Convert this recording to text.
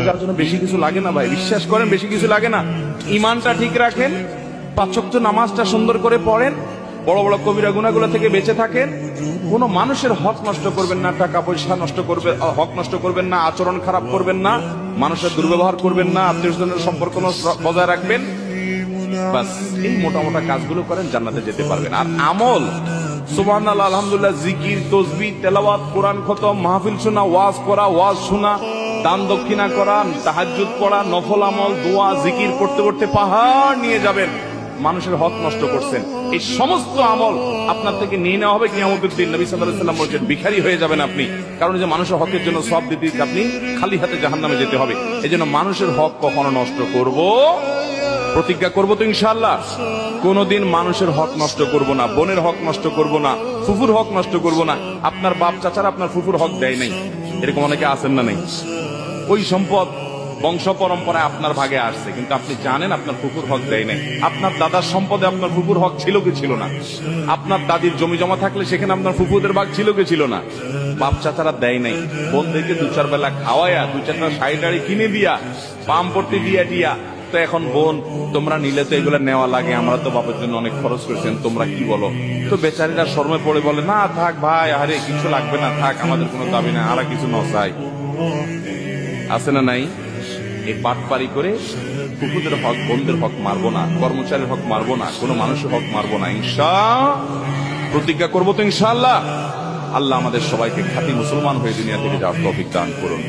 যার জন্য বেশি কিছু লাগে না ভাই, বিশ্বাস করেন বেশি কিছু লাগে না। ইমানটা ঠিক রাখেন, 5 ওয়াক্ত নামাজটা সুন্দর করে পড়েন, বড় বড় কবিরা গুনাহগুলো থেকে বেঁচে থাকেন, কোন মানুষের হক নষ্ট করবেন না, টাকা পয়সা নষ্ট করবে, হক নষ্ট করবেন না, আচরণ খারাপ করবেন না, মানুষের দুর্ব্যবহার করবেন না, আত্মীয় স্বজনের সম্পর্ক বজায় রাখবেন। বাস এই মোটা মোটা কাজগুলো করেন, জান্নাতে যেতে পারবেন। আর আমল, সুবহানাল্লাহ, আলহামদুলিল্লাহ, জিকির, তাসবিহ, তেলাওয়াত, কোরআন খতম, মাহফিল শোনা, ওয়াজ করা, ওয়াজ শোনা, দান দক্ষিণা করা, তাহাজ্জুদ পড়া, নফল আমল, দোয়া, জিকির করতে করতে পাহাড় নিয়ে যাবেন। মানুষের হক নষ্ট করছেন, এই সমস্ত আমল আপনার থেকে নিয়ে নেওয়া হবে কিয়ামতের দিন। নবী সাল্লাল্লাহু আলাইহি ওয়াসাল্লাম বলেছেন ভিখারি হয়ে যাবেন আপনি, কারণ যে মানুষের হকের জন্য সব দিতে আপনি খালি হাতে জাহান্নামে যেতে হবে। এই জন্য মানুষের হক কখনো নষ্ট করব, প্রতিজ্ঞা করবো তো ইনশাআল্লাহ, কোনদিন মানুষের হক নষ্ট করব না, বোনের হক নষ্ট করব না, ফুফুর হক নষ্ট করব না। আপনার বাপ চাচারা আপনার ফুফুর হক দেয় নাই, এরকম অনেকে আছেন না নাই? ওই সম্পদ বংশ পরম্পরায় আপনার ভাগে আসছে, কিন্তু আপনি জানেন আপনার ফুফুর হক দেয় নাই। আপনার দাদার সম্পদে আপনার ফুফুর হক ছিল কি ছিল না? আপনার দাদির জমি জমা থাকলে সেখানে আপনার ফুফুদের ভাগ ছিল কি ছিল না? বাপ চাচারা দেয় নাই, বোনদেরকে 2-4 বেলা খাওয়ায়া, 2-4টা শাড়ি টাড়ি কিনে দিয়া, পাম পড়তে দিয়া। তো এখন বোন তোমরা নিলে তো এগুলো নেওয়া লাগে, আমরা তো বাপের জন্য অনেক খরচ করেছেন, তোমরা কি বলো? তো বেচারীরা শর্মে পড়ে বলে, না থাক ভাই, আরে কিছু লাগবে না, থাক, আমাদের কোনো দাবি না, আর কিছু নচাই। আছে না নাই? এই বাটপারি করে কুকুরদের হক, বোনদের হক মারবো না, কর্মচারীর হক মারবো না, কোনো মানুষের হক মারবো না। প্রতিজ্ঞা করবো তো ইনশাআল্লাহ। আল্লাহ আমাদের সবাইকে খাঁটি মুসলমান হয়ে দুনিয়া থেকে যাওয়ার তৌফিক দান করুন।